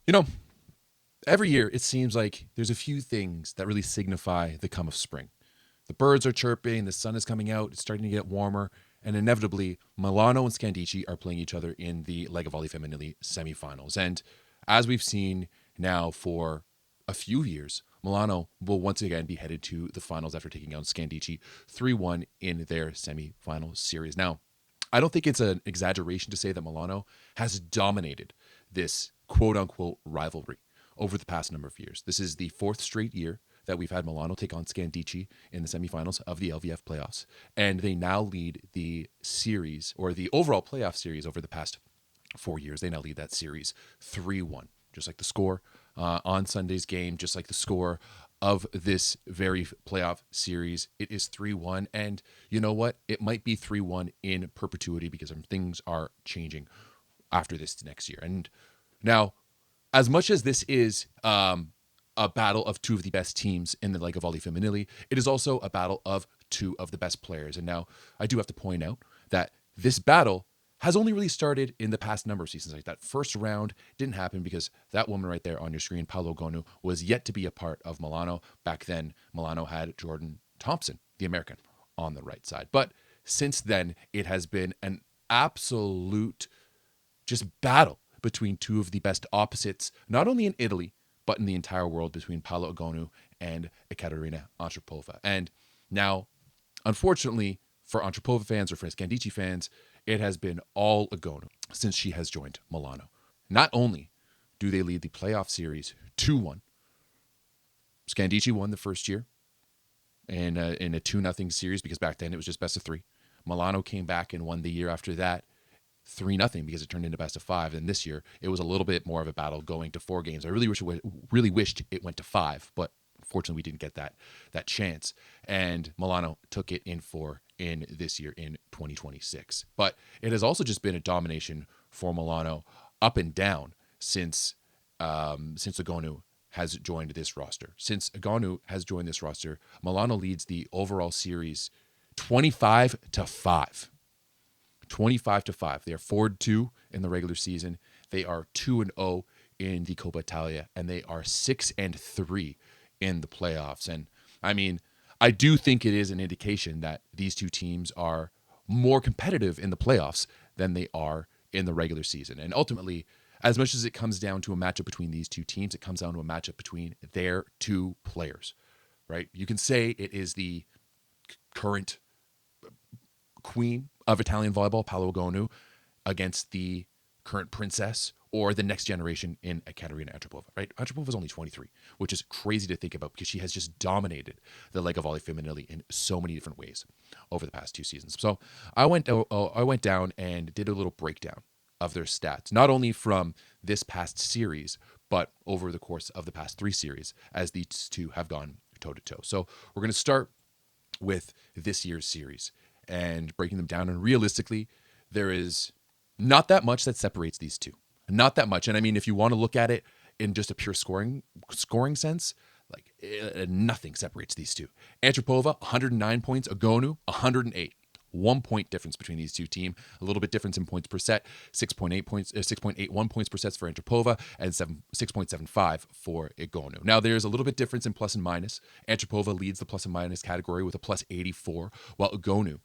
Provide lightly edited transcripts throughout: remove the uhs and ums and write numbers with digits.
You know, every year it seems like there's a few things that really signify the come of spring. The birds are chirping, the sun is coming out, it's starting to get warmer, and inevitably, Milano and Scandicci are playing each other in the Lega Volley Femminile semifinals. And as we've seen now for a few years, Milano will once again be headed to the finals after taking out Scandicci 3-1 in their semifinal series. Now, I don't think it's an exaggeration to say that Milano has dominated this quote unquote rivalry over the past number of years. This is the fourth straight year that we've had Milano take on Scandicci in the semifinals of the LVF playoffs. And they now lead the series, or the overall playoff series over the past 4 years. They now lead that series 3-1, just like the score on Sunday's game, just like the score of this very playoff series. It is 3-1. And you know what? It might be 3-1 in perpetuity because things are changing after this next year. And now, as much as this is a battle of two of the best teams in the Lega Volley Femminile, it is also a battle of two of the best players. And now I do have to point out that this battle has only really started in the past number of seasons. Like that first round didn't happen because that woman right there on your screen, Paolo Egonu, was yet to be a part of Milano. Back then, Milano had Jordan Thompson, the American, on the right side. But since then, it has been an absolute just battle between two of the best opposites, not only in Italy, but in the entire world, between Paolo Egonu and Ekaterina Antropova. And now, unfortunately, for Antropova fans or for Scandicci fans, it has been all Egonu since she has joined Milano. Not only do they lead the playoff series 2-1, Scandicci won the first year in a 2-0 series because back then it was just best of three. Milano came back and won the year after that 3-0 because it turned into best of five. And this year it was a little bit more of a battle going to 4 games. I really wished it went to five, but fortunately we didn't get that chance. And Milano took it in four in this year in 2026. But it has also just been a domination for Milano up and down since Egonu has joined this roster. Since Egonu has joined this roster, Milano leads the overall series 25-5. 25-5. They are 4-2 in the regular season. They are 2-0 in the Coppa Italia, and they are 6-3 in the playoffs. And I mean, I do think it is an indication that these two teams are more competitive in the playoffs than they are in the regular season. And ultimately, as much as it comes down to a matchup between these two teams, it comes down to a matchup between their two players, right? You can say it is the current queen of Italian volleyball, Paolo Egonu, against the current princess or the next generation in Ekaterina Antropova, right? Antropova is only 23, which is crazy to think about because she has just dominated the Lega Volley Femminile in so many different ways over the past 2 seasons. So I went down and did a little breakdown of their stats, not only from this past series, but over the course of the past 3 series as these two have gone toe-to-toe. So we're going to start with this year's series and breaking them down. And realistically, there is not that much that separates these two. Not that much. And I mean, if you want to look at it in just a pure scoring sense, like nothing separates these two. Antropova, 109 points. Egonu, 108. 1 point difference between these two teams. A little bit difference in points per set. 6.81 points per set for Antropova and 6.75 for Egonu. Now there's a little bit difference in plus and minus. Antropova leads the plus and minus category with a plus 84, while Egonu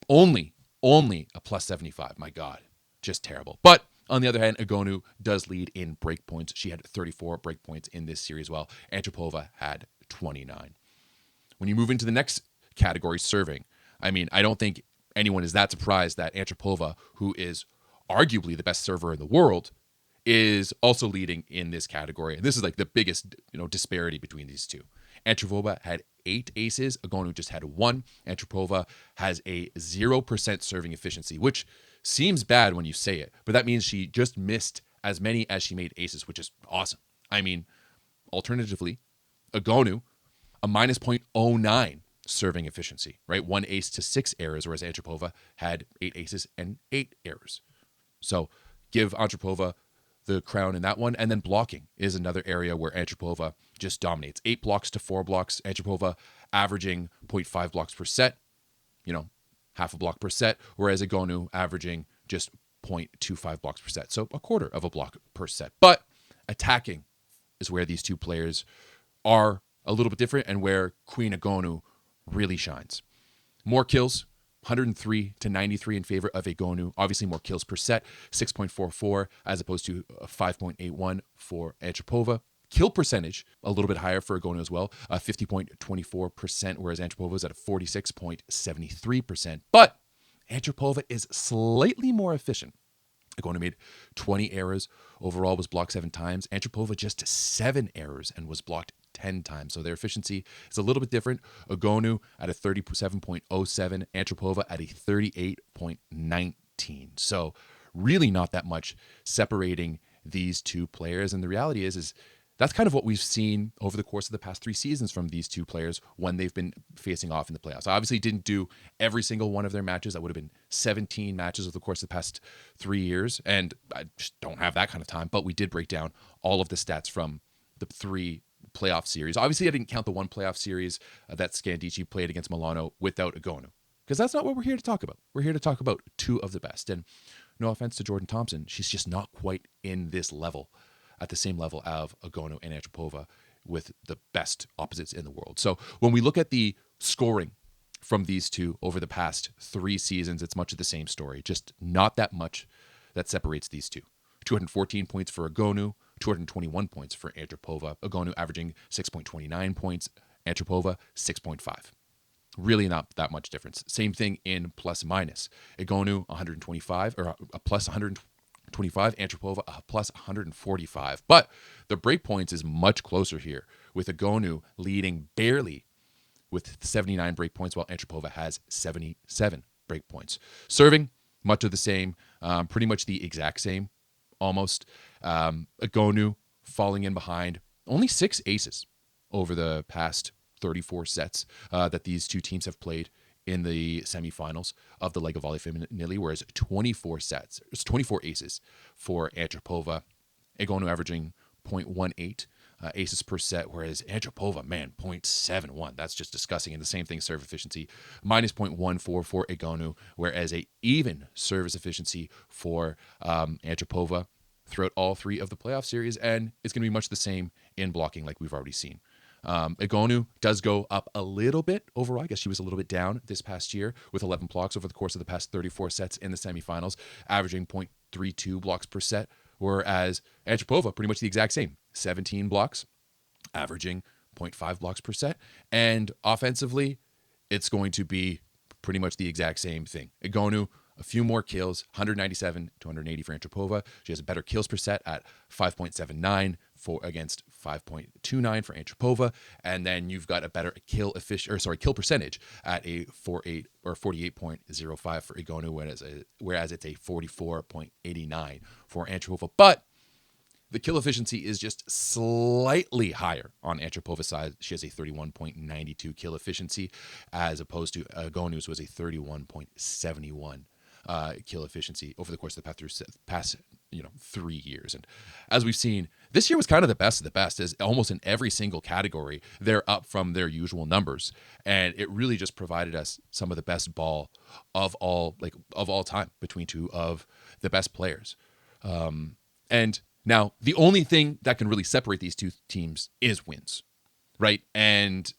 only a plus 75. My God, just terrible. But on the other hand, Egonu does lead in break points. She had 34 break points in this series, while Antropova had 29. When you move into the next category, serving, I mean, I don't think anyone is that surprised that Antropova, who is arguably the best server in the world, is also leading in this category. And this is like the biggest, disparity between these two. Antropova had 8 aces. Egonu just had 1. Antropova has a 0% serving efficiency, which seems bad when you say it, but that means she just missed as many as she made aces, which is awesome. I mean, alternatively, Egonu, a minus 0.09 serving efficiency, right? 1 ace to 6 errors, whereas Antropova had 8 aces and 8 errors. So give Antropova the crown in that one. And then blocking is another area where Antropova just dominates. 8 blocks to 4 blocks. Antropova averaging 0.5 blocks per set, half a block per set, whereas Egonu averaging just 0.25 blocks per set. So a quarter of a block per set. But attacking is where these two players are a little bit different and where Queen Egonu really shines. More kills, 103 to 93 in favor of Egonu. Obviously, more kills per set, 6.44 as opposed to 5.81 for Antropova. Kill percentage, a little bit higher for Egonu as well, 50.24%, whereas Antropova is at a 46.73%. But Antropova is slightly more efficient. Egonu made 20 errors. Overall was blocked 7 times. Antropova just 7 errors and was blocked 10 times. So their efficiency is a little bit different. Egonu at a 37.07. Antropova at a 38.19. So really not that much separating these two players. And the reality is that's kind of what we've seen over the course of the past 3 seasons from these two players when they've been facing off in the playoffs. I obviously didn't do every single one of their matches. That would have been 17 matches over the course of the past 3 years, and I just don't have that kind of time. But we did break down all of the stats from the 3 playoff series. Obviously, I didn't count the 1 playoff series that Scandici played against Milano without Egonu, because that's not what we're here to talk about. We're here to talk about 2 of the best. And no offense to Jordan Thompson, she's just not quite in this level, at the same level of Egonu and Antropova, with the best opposites in the world. So when we look at the scoring from these two over the past 3 seasons, it's much of the same story, just not that much that separates these two. 214 points for Egonu, 221 points for Antropova. Egonu averaging 6.29 points, Antropova 6.5. Really not that much difference. Same thing in plus minus. Egonu 125, or a plus 125, Antropova a plus 145. But the break points is much closer here, with Egonu leading barely with 79 break points, while Antropova has 77 break points. Serving, much of the same, pretty much the exact same, almost. Egonu falling in behind, only 6 aces over the past 34 sets that these two teams have played in the semifinals of the Lega Volley Femminile, whereas 24 aces for Antropova. Egonu averaging 0.18 aces per set, whereas Antropova, man, 0.71. That's just disgusting. And the same thing, serve efficiency, minus 0.14 for Egonu, whereas a even service efficiency for Antropova throughout all 3 of the playoff series, and it's going to be much the same in blocking like we've already seen. Egonu does go up a little bit overall. I guess she was a little bit down this past year with 11 blocks over the course of the past 34 sets in the semifinals, averaging 0.32 blocks per set, whereas Antropova, pretty much the exact same, 17 blocks, averaging 0.5 blocks per set. And offensively, it's going to be pretty much the exact same thing. Egonu, a few more kills, 197 to 180 for Antropova. She has a better kills per set at 5.79 against 5.29 for Antropova, and then you've got a better kill percentage at a 48.05 for Egonu, whereas it's a 44.89 for Antropova. But the kill efficiency is just slightly higher on Antropova's side. She has a 31.92 kill efficiency, as opposed to Egonu's was a 31.71 kill efficiency over the course of the past 3 years. And as we've seen, this year was kind of the best of the best, as almost in every single category they're up from their usual numbers, and it really just provided us some of the best ball of all time between 2 of the best players. And now the only thing that can really separate these 2 teams is wins, right? And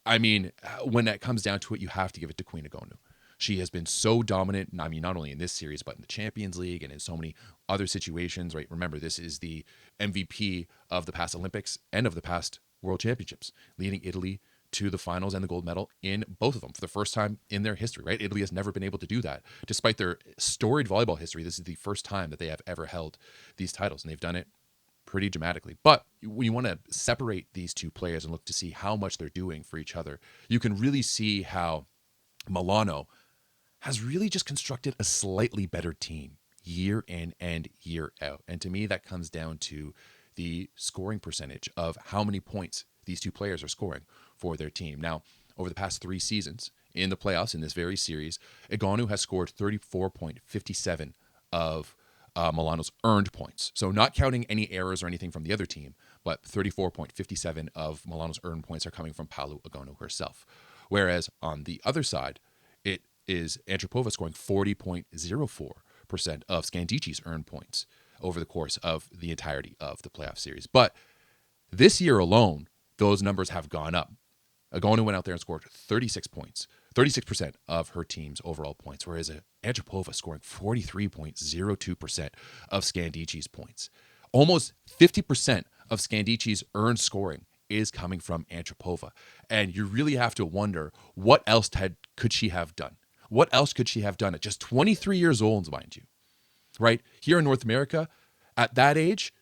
I mean, when it comes down to it, you have to give it to Queen Egonu. She has been so dominant, I mean, not only in this series, but in the Champions League and in so many other situations, right? Remember, this is the MVP of the past Olympics and of the past World Championships, leading Italy to the finals and the gold medal in both of them for the first time in their history, right? Italy has never been able to do that. Despite their storied volleyball history, this is the first time that they have ever held these titles, and they've done it pretty dramatically. But when you want to separate these 2 players and look to see how much they're doing for each other, you can really see how Milano has really just constructed a slightly better team year in and year out. And to me, that comes down to the scoring percentage of how many points these 2 players are scoring for their team. Now, over the past 3 seasons in the playoffs, in this very series, Egonu has scored 34.57 of Milano's earned points. So not counting any errors or anything from the other team, but 34.57 of Milano's earned points are coming from Paola Egonu herself. Whereas on the other side, it is Antropova scoring 40.04% of Scandici's earned points. over the course of the entirety of the playoff series. But this year alone, those numbers have gone up. Egonu went out there and scored 36 points, 36% of her team's overall points, whereas Antropova scoring 43.02% of Scandici's points. Almost 50% of Scandici's earned scoring is coming from Antropova. And you really have to wonder, what else could she have done? What else could she have done at just 23 years old, mind you? Right? Here in North America, at that age,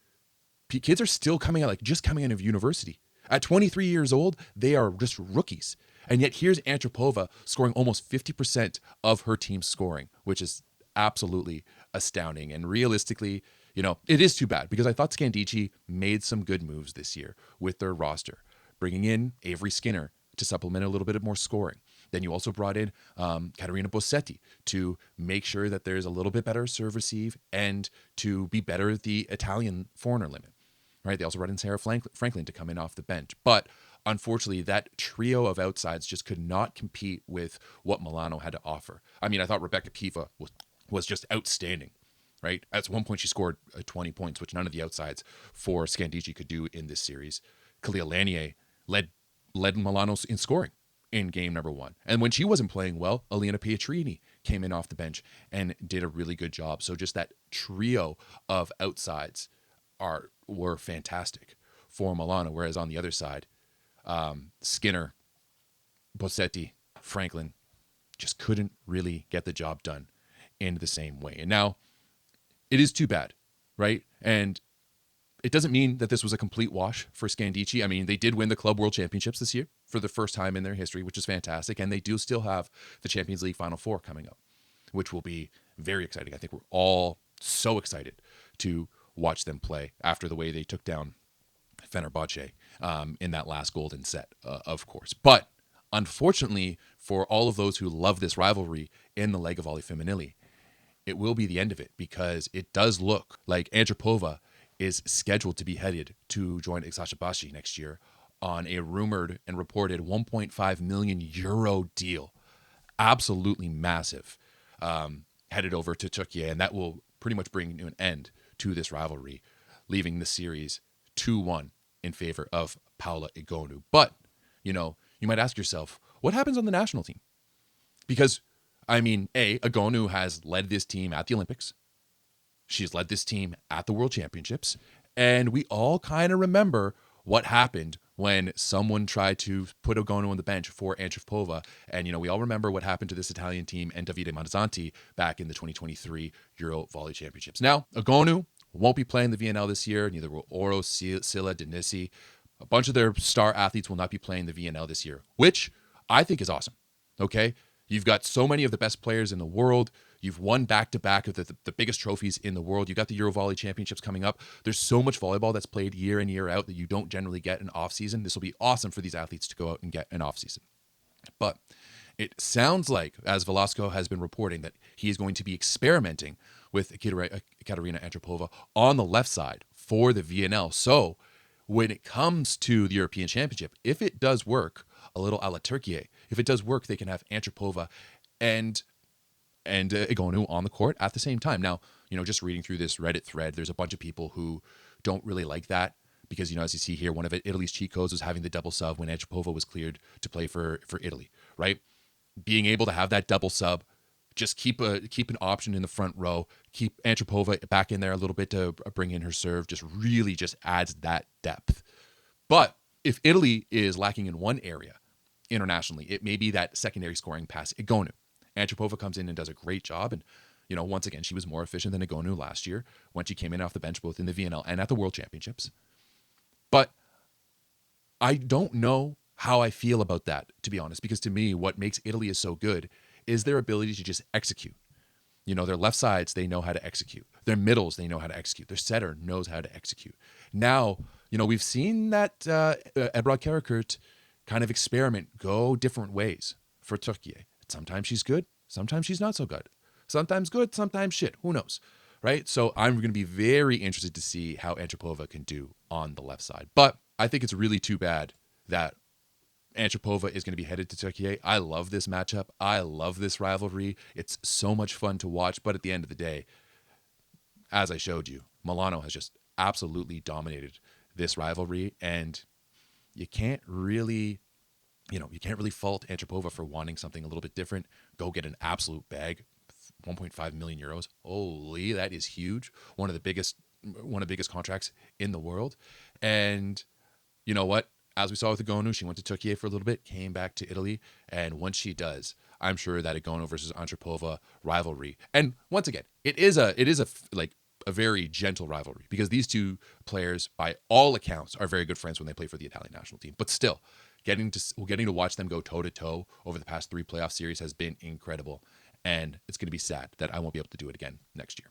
kids are still coming out, just coming out of university. At 23 years old, they are just rookies. And yet here's Antropova scoring almost 50% of her team's scoring, which is absolutely astounding. And realistically, it is too bad, because I thought Scandici made some good moves this year with their roster, bringing in Avery Skinner to supplement a little bit more scoring. Then you also brought in Caterina Bossetti to make sure that there's a little bit better serve receive and to be better at the Italian foreigner limit. Right? They also brought in Sarah Franklin to come in off the bench. But unfortunately, that trio of outsides just could not compete with what Milano had to offer. I mean, I thought Rebecca Piva was just outstanding. Right? At one point, she scored 20 points, which none of the outsides for Scandici could do in this series. Kalia Lanier led Milano in scoring in game number 1. And when she wasn't playing well, Alina Pietrini came in off the bench and did a really good job. So just that trio of outsides were fantastic for Milano. Whereas on the other side, Skinner, Bossetti, Franklin just couldn't really get the job done in the same way. And now it is too bad, right? And it doesn't mean that this was a complete wash for Scandici. I mean, they did win the Club World Championships this year for the first time in their history, which is fantastic. And they do still have the Champions League Final Four coming up, which will be very exciting. I think we're all so excited to watch them play after the way they took down Fenerbahce in that last golden set, of course. But unfortunately, for all of those who love this rivalry in the Lega Volley Femminile, it will be the end of it, because it does look like Antropova is scheduled to be headed to join Eczacıbaşı next year on a rumored and reported 1.5 million euro deal. Absolutely massive. Headed over to Turkey, and that will pretty much bring an end to this rivalry, leaving the series 2-1 in favor of Paula Egonu. But, you might ask yourself, what happens on the national team? Because, I mean, Egonu has led this team at the Olympics. She's led this team at the World Championships. And we all kind of remember what happened when someone tried to put Egonu on the bench for Antropova. And, we all remember what happened to this Italian team and Davide Mazzanti back in the 2023 Euro Volley Championships. Now, Egonu won't be playing the VNL this year. Neither will Oro, Silla, Denisi. A bunch of their star athletes will not be playing the VNL this year, which I think is awesome. Okay? You've got so many of the best players in the world. You've won back-to-back of the biggest trophies in the world. You got the Euro Volley Championships coming up. There's so much volleyball that's played year in, year out that you don't generally get an off-season. This will be awesome for these athletes to go out and get an off-season. But it sounds like, as Velasco has been reporting, that he is going to be experimenting with Katerina Antropova on the left side for the VNL. So when it comes to the European Championship, if it does work, a little a la Turkey, if it does work, they can have Antropova and Egonu on the court at the same time. Now, just reading through this Reddit thread, there's a bunch of people who don't really like that because, as you see here, one of Italy's cheat codes was having the double sub when Antropova was cleared to play for Italy, right? Being able to have that double sub, just keep an option in the front row, keep Antropova back in there a little bit to bring in her serve, just really just adds that depth. But if Italy is lacking in one area internationally, it may be that secondary scoring past Egonu. Antropova comes in and does a great job. And, once again, she was more efficient than Egonu last year when she came in off the bench, both in the VNL and at the World Championships. But I don't know how I feel about that, to be honest, because to me, what makes Italy is so good is their ability to just execute. Their left sides, they know how to execute. Their middles, they know how to execute. Their setter knows how to execute. Now, we've seen that Ebrar Karakurt kind of experiment, go different ways for Turkey. Sometimes she's good. Sometimes she's not so good. Sometimes good, sometimes shit. Who knows, right? So I'm going to be very interested to see how Antropova can do on the left side. But I think it's really too bad that Antropova is going to be headed to Turkey. I love this matchup. I love this rivalry. It's so much fun to watch. But at the end of the day, as I showed you, Milano has just absolutely dominated this rivalry, and you can't really, you can't really fault Antropova for wanting something a little bit different. Go get an absolute bag, 1.5 million euros. Holy, that is huge. One of the biggest contracts in the world. And you know what? As we saw with Egonu, she went to Turkey for a little bit, came back to Italy, and once she does, I'm sure that Egonu versus Antropova rivalry. And once again, it is like a very gentle rivalry because these two players, by all accounts, are very good friends when they play for the Italian national team. But still, getting to watch them go toe to toe over the past 3 playoff series has been incredible, and it's going to be sad that I won't be able to do it again next year.